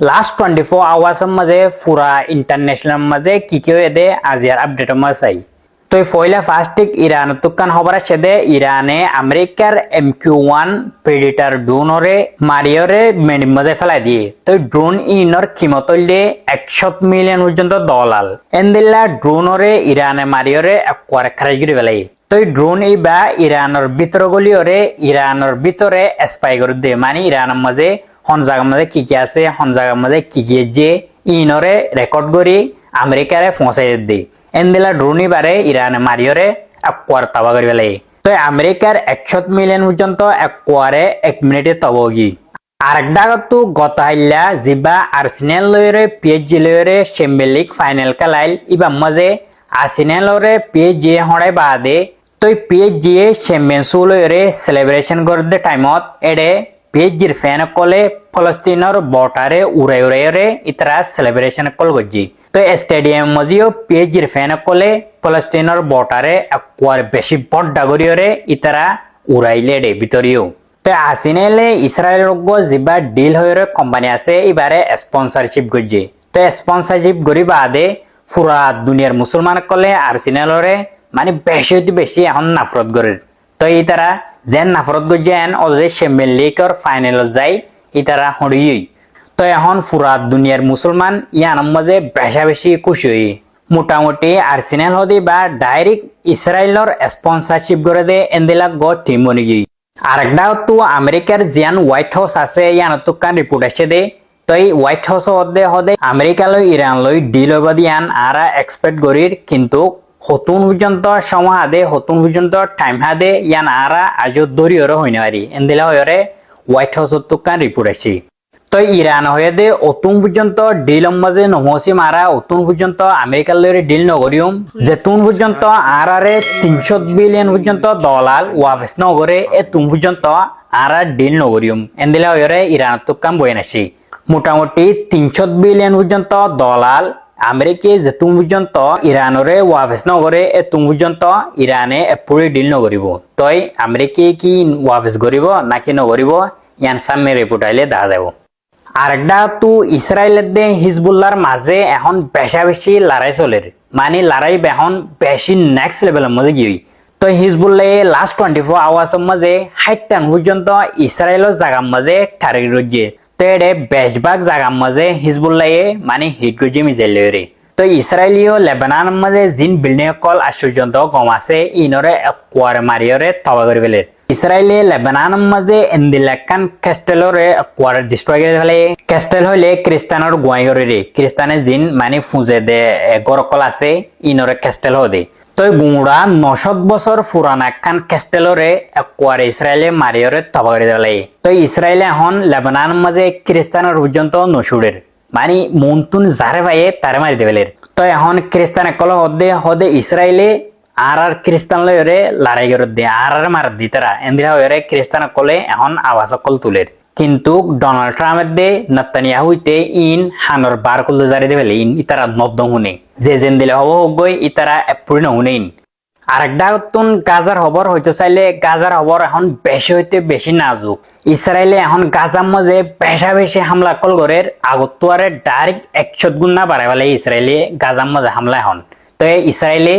last 24 hours मध्ये पुरा international मध्ये किती दे आज यार अपडेट मध्ये तो पहिला फास्टिक इरान तुकान खबर আছে দে ইরানে আমেরিকার MQ-1 প্রেডিটর ড্রোনরে মারিওরে মধ্যে ফেলাই দিয়ে তো ড্রোন ইনর কিমত হইলে 100 মিলিয়ন পর্যন্ত ডলার এন্দিলা ড্রোনরে ইরানে মারিওরে একবার খারাজ করে ফেলাই তো ড্রোন ইবা ইরানের ভিতর গলিওরে ইরানের ভিতরে স্পাই করে দে মানে ইরানের মাঝে হন জায়গার মধ্যে কি কি আছে হন জায়গার মধ্যে কি কি যে ইনরে রেকর্ড করি আমেরিকারে পৌঁছাই দে এন্দিলা ড্রোনি বারে ইরানে মারিওরে একবার তাবা করে ফেলে তো আমেরিকার 100 মিলিয়ন পর্যন্ত একবারে 1 মিনিটে তাবগি আরেকটা তো গত হাইলা জিবা আর্সেনাল লয়রে পিএসজি লয়রে চ্যাম্পিয়ন্স লিগ ফাইনাল খেলাইল ইবা মাঝে আর্সেনাল লয়রে পিএসজি হড়াই বাদে তো পিএসজি চ্যাম্পিয়ন্স লয়রে সেলিব্রেশন করতে টাইমত এডে পিএসজির ফ্যান কলে ফলস্তিনের বর্ডারে উড়াই উড়াইরে ইতরা সেলিব্রেশন কল গজি তো স্টেডিয়াম মজিও পিএসজির ফ্যান কলে ফলস্তিনের বর্ডারে একবার বেশি বড় ডাগরিয়রে ইতরা উড়াইলে ডে ভিতরিও তো আর্সেনালে ইসরায়েলের জিবা ডিল হয়ে কোম্পানি আছে এবারে স্পন্সরশিপ গজি তো স্পন্সরশিপ গরি বাদে পুরা দুনিয়ার মুসলমান কলে আর্সেনালরে মানে বেশি বেশি এখন নাফরত করে তো ইতারা যেন নাফরত গজেন ওদের চ্যাম্পিয়ন্স লিগের ফাইনাল যায় ইতারা হড়িই তো এখন পুরা দুনিয়ার মুসলমান ইয়ার মাঝে বেশি খুশি হই মোটামুটি আর্সেনাল হদি বা ডাইরেক্ট ইসরায়েলের স্পন্সরশিপ করে দে এন্দিলা গো টিম বনি গই আরেকটা তো আমেরিকার জিয়ান হোয়াইট হাউস আছে ইয়ান তো কান রিপোর্ট আছে দে তো এই হোয়াইট হাউস হদে আমেরিকা লই ইরান লই ডিল হইবা দিয়ান আরা এক্সপেক্ট করির কিন্তু হতুন পর্যন্ত সময় হাদে হতুন পর্যন্ত টাইম হাদে ইয়ান আরা আজ দরিয়র হইনে পারি এন্দিলা হয়রে হোয়াইট হাউস তো কান রিপোর্ট আছে তো ইরান হয়ে দে অতুন পর্যন্ত ডিল মাঝে নহসি মারা অতুন পর্যন্ত আমেরিকার লইরে ডিল নগরিয়ম যেতুন পর্যন্ত আরারে 300 বিলিয়ন পর্যন্ত ডলার ওয়াফেস নগরে এতুন পর্যন্ত আরা ডিল নগরিয়ম এন্দিলা হয়রে ইরান তো কাম বই নাছি মোটামুটি 300 বিলিয়ন পর্যন্ত ডলার আমেরিকা যেতুন পর্যন্ত ইরানরে ওয়াফেস নগরে এতুন পর্যন্ত ইরানে পুরি ডিল নগরিব তই আমেরিকা কি ওয়াফেস করিব নাকি নগরিব ইয়ান সামনে রিপোর্ট আইলে দেখা যাব আরেকটা তো ইসরায়েলের দে হিজবুল্লাহর মাঝে এখন বেশি লড়াই চলের মানে লড়াই এখন বেশি নেক্সট লেভেলের মধ্যে গিয়ে তো হিজবুল্লাহ লাস্ট 24 আওয়ার্সের মাঝে 60 পর্যন্ত ইসরায়েলের জায়গার মাঝে টার্গেট রয়েছে তো এডে বেশভাগ জায়গার মাঝে হিজবুল্লাহ মানে হিট গজি মিজাইল রে তো ইসরায়েলীয় লেবাননের মাঝে জিন বিল্ডিং কল আশ্চর্যন্ত কম আছে ইনরে একবার মারিয়রে তবা করে ফেলে ইসরায়েলে লেবাননের মাঝে এন্দিলাকান ক্যাস্টেলরে একবার ডিস্ট্রয় করে ফেলে ক্যাস্টেল হইলে খ্রিস্টানের গুয়াই করে রে খ্রিস্টানে জিন মানে ফুজে দে গরকল আছে ইনরে ক্যাস্টেল হদে তো গুড়া 900 বছর পুরানা কান ক্যাস্টেলরে একবার ইসরায়েলে মারিয়রে তবা করে ফেলে তো ইসরায়েলে এখন লেবাননের মাঝে খ্রিস্টানের পর্যন্ত নসুরের মানে মন্তুন যারে ভাইয়ে তারে মারি দেবেলের তো এখন খ্রিস্টান একল হদে ইসরায়েলে আর খ্রিস্টান লয়রে লড়াই করে দিয়ে আর মার দি তারা এন্দিরা হয়ে খ্রিস্টান কলে এখন আওয়াজ কল তুলের কিন্তু ডোনাল্ড ট্রাম্পের দে নেতানিয়াহু হইতে ইন হানর বার করলে জারি দেবেলে ইন ইতারা নদ্দম হুনে যে যেন দিলে হব গই ইতারা এপ্রিল হুনে ইন আরেকটা নতুন গাজার খবর হইতে চাইলে গাজার খবর এখন বেশি হইতে বেশি নাজুক ইসরায়েলে এখন গাজার মাঝে বেশি হামলা কল করে আগতুয়ারে ডাইরেক্ট 100 গুণ না বাড়াই ফেলে ইসরায়েলে গাজার মাঝে হামলা এখন তো ইসরায়েলে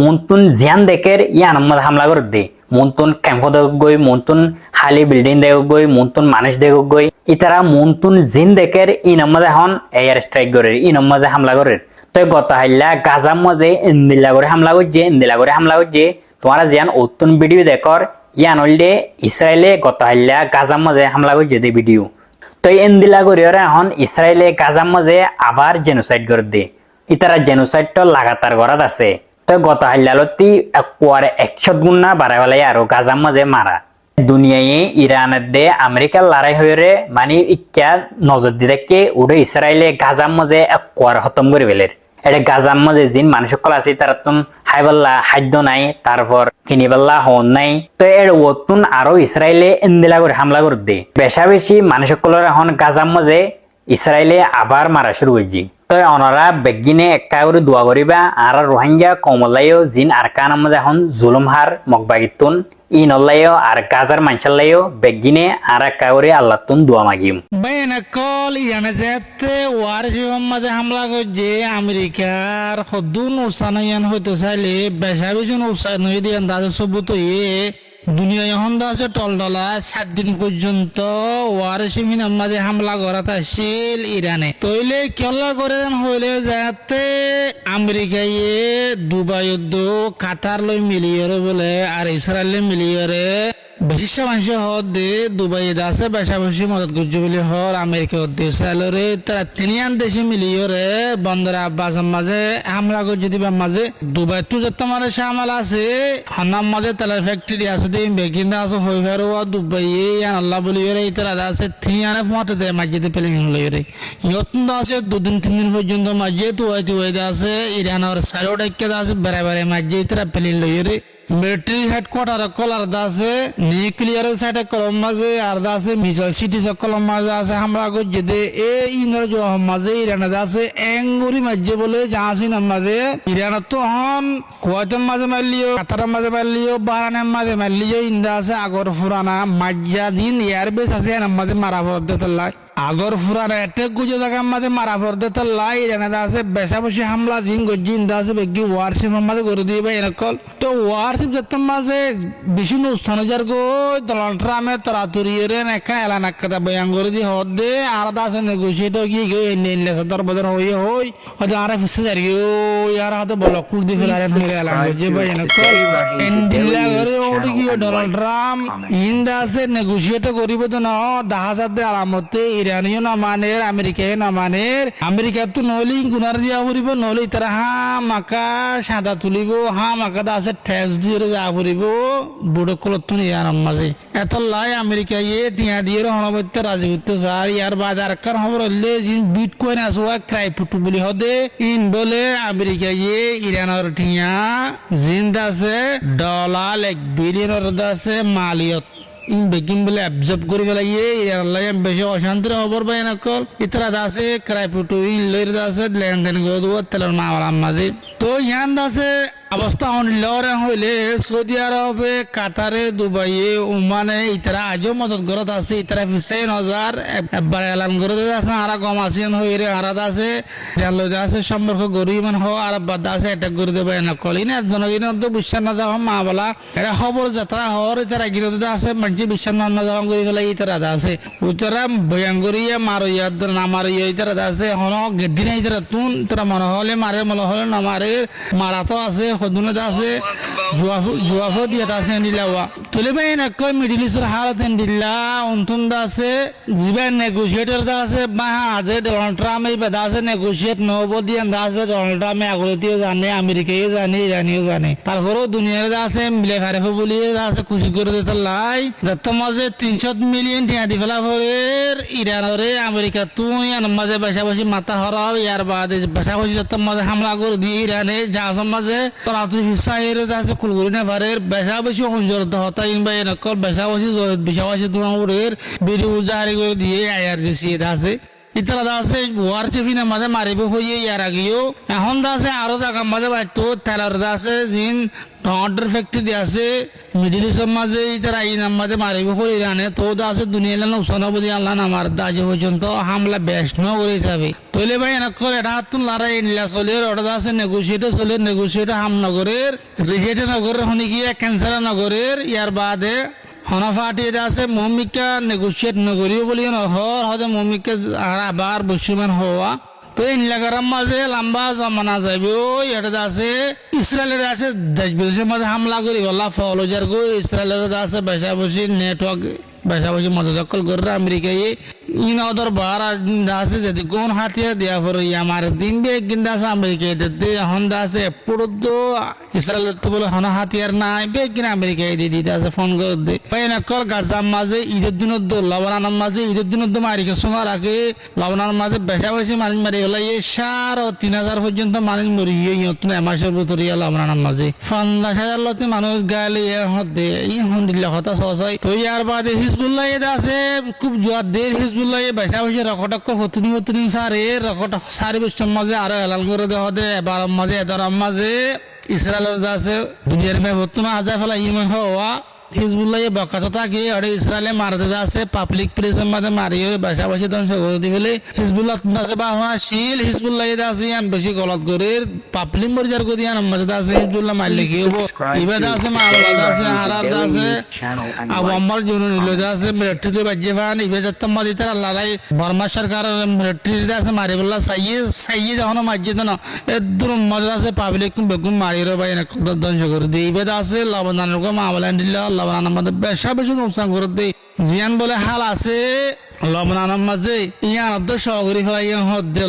মন্তুন জিয়ান দেখের ইয়ান মধ্যে হামলা করে দে মন্তুন ক্যাম্প দেখ গই মন্তুন হালি বিল্ডিং দেখ গই মন্তুন মানুষ দেখ গই ইতারা মন্তুন জিন দেখের ইন মধ্যে এখন এয়ার স্ট্রাইক করে ইন মধ্যে হামলা করে তো গত হাইলা গাজার মধ্যে ইন্দিলা করে হামলা করছে তোমারা জিয়ান অতুন ভিডিও দেখর ইয়ান হইলে ইসরায়েলে গত হাইলা গাজার মধ্যে হামলা করছে দে ভিডিও তো ইন্দিলা করে এখন ইসরায়েলে গাজার মধ্যে আবার জেনোসাইড করে দে ইতারা জেনোসাইডটা লাগাতার করাত আছে তো গত হাইলালতি একবার 100 গুণ না বাড়াই ফেলাই আর গাজার মাঝে মারা দুনিয়ায় ইরানের দে আমেরিকার লড়াই হয়ে মানে ইচ্ছা নজর দি দেখে উড়ে ইসরায়েলে গাজার মাঝে একবার খতম করে ফেলের এটা গাজার মাঝে জিন মানুষ সকল আছে তারা তুন হাইবাল্লা খাদ্য নাই তারপর কিনিবাল্লা হন নাই তো এর ওতুন আরো ইসরায়েলে ইন্দিলা করে হামলা করে দে বেশি মানুষ সকলের এখন গাজার মাঝে ইসরায়েলে আবার মারা শুরু হয়েছে তই অনরা বেগিনে একা করে দোয়া করিবা আর রোহিঙ্গা কমলাইও জিন আর কানার মধ্যে এখন জুলুম হার মকবাগিতুন ই নল্লাইও আর গাজার মানসাল্লাইও বেগিনে আর একা করে আল্লাহ তুন দোয়া মাগিম বেনকল ইয়ানে যেতে ওয়ার মাঝে হামলা করছে আমেরিকার সদুন উসানয়ান হইতে চাইলে বেশা বেশি উসান হয়ে দিয়ে দাদা সবুত দুনিয়া এখন আছে টলটলা 7 দিন পর্যন্ত ওয়ার সিমিন মাঝে হামলা করা আসছিল ইরানে তৈলে কেলা করে হইলে যাতে আমেরিকায় দুবাই যুদ্ধ কাতার লই মিলিয়রে বলে আর ইসরায়েল মিলিয়রে বেশি মানুষ হদে দুবাই আছে বেশা বেশি মদত করছে বলে হর আমেরিকা ইসরায়েলরে তারা তিনিয়ান দেশে মিলিয়রে বন্দরে আব্বাস মাঝে হামলা করছে দিবার মাঝে দুবাই তো যত মানে সামাল আছে হানাম মাঝে তেলের ফ্যাক্টরি আছে দিন বেকিন্দা আছে হই ফেরো দুবাই আল্লাহ বলিয়রে তারা আছে তিনিয়ানে পথে দেয় মাঝে পেলে লইরে যত্ন আছে 2-3 দিন পর্যন্ত মাঝে তুয়াই আছে ইরানের সাইড ডাক্কে আছে বেড়ে বেড়ে মাঝে তারা পেলে লইরে মিলিটারি হেডকোয়ার্টার কলার দাসে নিউক্লিয়ার সাইডে কলম মাঝে আর দাসে মিসাইল সিটি কলম মাঝে আছে হামলা করছে দে এই ইনর মাঝে ইরানে দাসে এঙ্গুরি মাঝে বলে জাহাসিন মাঝে ইরানের তো হন কুয়াতের মাঝে মারলিও কাতারের মাঝে মারলিও বাহারানের মাঝে মারলিও ইন্দা আছে আগর ফুরানা মাজ্জা দিন এয়ারবেস আছে এর মাঝে মারা পড়তে তাল্লাই আগর ফুরানা এটে গুজে থাকার মাঝে মারা পড়তে তাল্লাই ইরানে আছে বেশা বসে হামলা দিন গজ্জি ইন্দা আছে বেগি ওয়ারশিপ মাঝে করে দিবে এরকল তো ওয়ারশিপ যতম মাঝে বেশি নুস্থান যার গো ডোনাল্ড ট্রাম্পের তরাতুরিয়ে নেকা এলান একটা বয়ান করে দিয়ে হদ দে আর আছে নেগোসিয়েট গিয়ে গিয়ে এনে দরবদর হয়ে হই হয়তো আর ফিসে যার গিয়ে ইয়ার হাতে বলক কুল দিয়ে ফেলারেন হয়ে এলান যে বয়ান কল এন্ডিলা করে ওটি গিয়ে ডোনাল্ড ট্রাম্প ইন্দা আছে নেগোসিয়েট করিব তো না 10,000 দে আলামতে ইরানিও না মানের আমেরিকায় না মানের আমেরিকা তো নলি গুনার দিয়া করিব নলি তারা হা মাকা সাদা তুলিব হা মাকা আছে ট্যাক্স দিয়ে যা করিব বুড়ো কলত ইয়ার মাঝে এত লাই আমেরিকা টিয়া দিয়ে হনবত্যে রাজি করতে চার ইয়ার বাদ আর কার খবর হলে যিনি বিটকয়েন আছে ক্রাইপটো বলি হদে ইন বলে আমেরিকা ইরানের টিয়া জিন্দ আছে ডলার $1 বিলিয়ন আছে মালিয়ত ইন বেকিং বলে অ্যাবজর্ব করে ফেলাইয়ে ইরান বেশি অশান্তির খবর পাই না কল ইতরা দাসে ক্রাইপটো ইন লইর দাসে লেনদেন করে দেবো তেলের মাওয়ার মাঝে তো ইয়ান দাসে অবস্থা হইলে সৌদি আরবে কাতারে দুবাইয়ে ওমানে ইতারা আজও মদত করত আছে ইতারা 50,000 একবার এলান করে আছে আর কম আসেন হইরে আরাদ আছে আছে সম্পর্ক গরিব হ আর বাদ আছে এটা করে দেবে না কলি না জনগণ তো বিশ্বাস না যাওয়া মা বলা এটা খবর যাত্রা হর ইতারা গিরতে আছে মানুষ বিশ্বাস না যাওয়া করে ফেলে ইতারা আছে উতারা বয়ান করিয়া মারিয়া না মারিয়া ইতারা আছে হন গেদিন ইতারা তুন তোরা মনে হলে মারে মনে হলে না মারে মারা তো আছে খদুনে আছে জুয়াফো দিয়ে আছে দিলাওয়া তুলে ভাই না কই মিডল ইস্টের হালত দিল্লা অন্তন আছে জিবেন নেগোসিয়েটর আছে বা আদে ডোনাল্ড ট্রাম্প এই বেদা আছে নেগোসিয়েট নব দিয়ে আছে ডোনাল্ড ট্রাম্প আগলতিও জানে আমেরিকাও জানে ইরানিও জানে তারপরেও দুনিয়ার আছে মিলে ফারেফে বলি আছে খুশি করে দিতে লাই যত মাঝে 300 মিলিয়ন টিয়া দি ফেলা ফের ইরানরে আমেরিকা তুই মাঝে বেশাবসি মাথা হরাও ইয়ার বাদে বেশাবসি যত মাঝে হামলা করে দিয়ে ইরানে জাহাজ মাঝে তোরাতুই ফিসাইরে আছে কুলগুরি না ফারের বেশাবসি অঞ্জরত হতাই বা এনকল বেশাবসি তোমার ভিডিও জারি করে দিয়ে IRGC আছে ইতারা আছে ওয়ার চেফিনা মাঝে মারিব হইয়ে ইয়ার আগেও এখন আছে আরো জায়গা মাঝে বাইতো তেলার আছে জিন টমাটোর ফ্যাক্টরি আছে মিডিল ইস্টের মাঝে ইতারা এই নাম মাঝে মারিব হয়ে ইরানে তো আছে দুনিয়া উসানবদি আল্লাহ নামার আজ পর্যন্ত হামলা বেশ ন করে যাবে তৈলে ভাই এনকল এটা হাতুন লড়াই নিলা চলে ওটা আছে নেগোসিয়েটর চলে নেগোসিয়েটর হামনগরের রিজেটে নগরের হনি গিয়ে ক্যান্সার নগরের ইয়ার বাদে হনাফাটি আছে মমিকা নেগোসিয়েট নগরীয় বলি নহর হদে মমিকা আর আবার বসুমান হওয়া তো এই নীলাগারাম মাঝে লম্বা জমানা যাবে এটা আছে ইসরায়েলের আছে দেশ বিদেশের মাঝে হামলা করি বলা ফলজার গো ইসরায়েলের আছে বেশাবসি নেটওয়ার্ক বেশাবসি মদত দখল করে আমেরিকায় ইন ওদের বার আছে যদি কোন হাতিয়ার দেওয়া পরে আমার দিন বে কিন্তু আছে আমেরিকায় দিতে এখন আছে পুরো তো ইসরায়েলের তো বলে হন হাতিয়ার নাই বে কিনা আমেরিকায় দিয়ে দিতে আছে ফোন করে দে ভাই নকল গাজার মাঝে ঈদের দিনের দো লবণানোর মাঝে ঈদের দিনের দো মারিকে সময় রাখে লবণানোর মাঝে বেশাবসি মানুষ মারি হলে এই 3,000 পর্যন্ত মানুষ মরিয়ে নতুন এমাসের ভিতরে লবণানোর মাঝে 50,000 লতে মানুষ গালে হতে এই হন্দিল্লা কথা সহসাই তো ইয়ার বাদে হিজবুল্লাহ আছে খুব জোয়ার দের হিজবুল্লাহ বেশা বেশি রকটক হতিন সারে রকট সারি বিশ্বের মাঝে আরো এলান করে দেওয়া দে এবার মাঝে এদার মাঝে ইসরায়েলের আছে দুনিয়ার মে হতো না আজা ফেলা ইমান হওয়া হিজবুল্লাহ বকাত থাকে আর ইসরায়েলে মারতে আছে পাবলিক প্লেসের মধ্যে মারিয়ে বেশা বেশি ধ্বংস করে দিবলে হিজবুল্লাহ আছে বাহনা শিল হিজবুল্লাহ আছে ইয়ান বেশি গলত করে পাবলিক মরিজার করে ইয়ান মাঝে আছে হিজবুল্লাহ মারলে কি হবো ইবাদ আছে মারবাদ আছে হারাদ আছে আবু আম্মার জন্য নিলদ আছে মিলিটারি বাজে ফান ইবাদ মাঝে তার আল্লাহ বর্মা সরকার মিলিটারি আছে মারি বললা সাইয়ে যখন মাঝে না এদুর মাঝে আছে পাবলিক বেগুন মারিরো ভাই না ধ্বংস করে দিয়ে ইবাদ আছে লবণানের কো মামলা দিল্লা লবণানের মধ্যে বেশা বেশি নুকসান করে দেয় জিয়ান বলে হাল আছে লবণানের মাঝে ইয়ান অর্ধ সহগরি ফেলা ইয়ান হদ্দে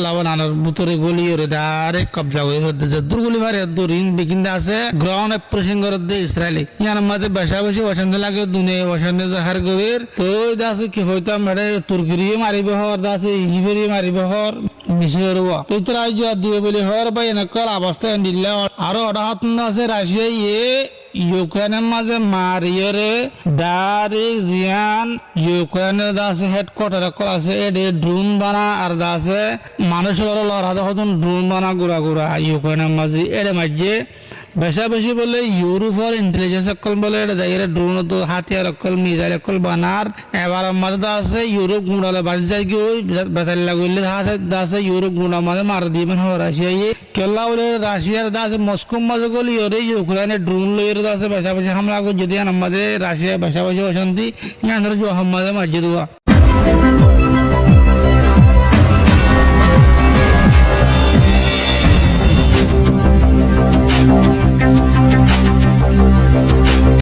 লবণানের বুতরে গলি ওরে ডাইরেক্ট কবজা করে হদ্দে যে দুর্গলি ভারে দুরিন বিকিন্দা আছে গ্রাউন্ড অপারেশন করে দে ইসরায়েলি ইয়ান মাঝে বেশা বেশি পছন্দ লাগে দুনিয়া পছন্দ জাহার গরির তো দাসে কি হইতাম মেরে তুর্কিরিয়ে মারিবে হর দাসে ইজিবেরিয়ে মারিবে হর মিশর ওয়া তো তোরা জবাব দিবে বলে হর ভাই নকল অবস্থা দিল্লা আরো অডাহাত আছে রাশিয়া ইউক্রেনের মাঝে মারিয়রে ডাইরেক্ট জিয়ান ইউক্রেনের দাসে হেডকোয়ার্টার আছে এডে ড্রোন বানা আর দাসে মানুষের লড়া যখন ড্রোন বানা গুড়া ইউক্রেনের মাঝে এডে মাঝে বেশা বেশি বলে ইউরোপের ইন্টেলিজেন্স অকল বলে এটা যাইরে ড্রোন তো হাতিয়ার অকল মিসাইল অকল বানার এবার মাঝে আছে ইউরোপ গুঁড়ালে বাজি যায় কি ওই বেতাল লাগলে দাসে ইউরোপ গুঁড়া মাঝে মার দিবেন রাশিয়ায় কেলা বলে রাশিয়ার দাসে মস্কো মাঝে গলি ওরে ইউক্রেনের ড্রোন লইয়ের দাসে বেশা বেশি হামলা করে যদি আমাদের রাশিয়া বেশা বেশি অশান্তি ইয়াদের জো হামাজে মাঝে দেওয়া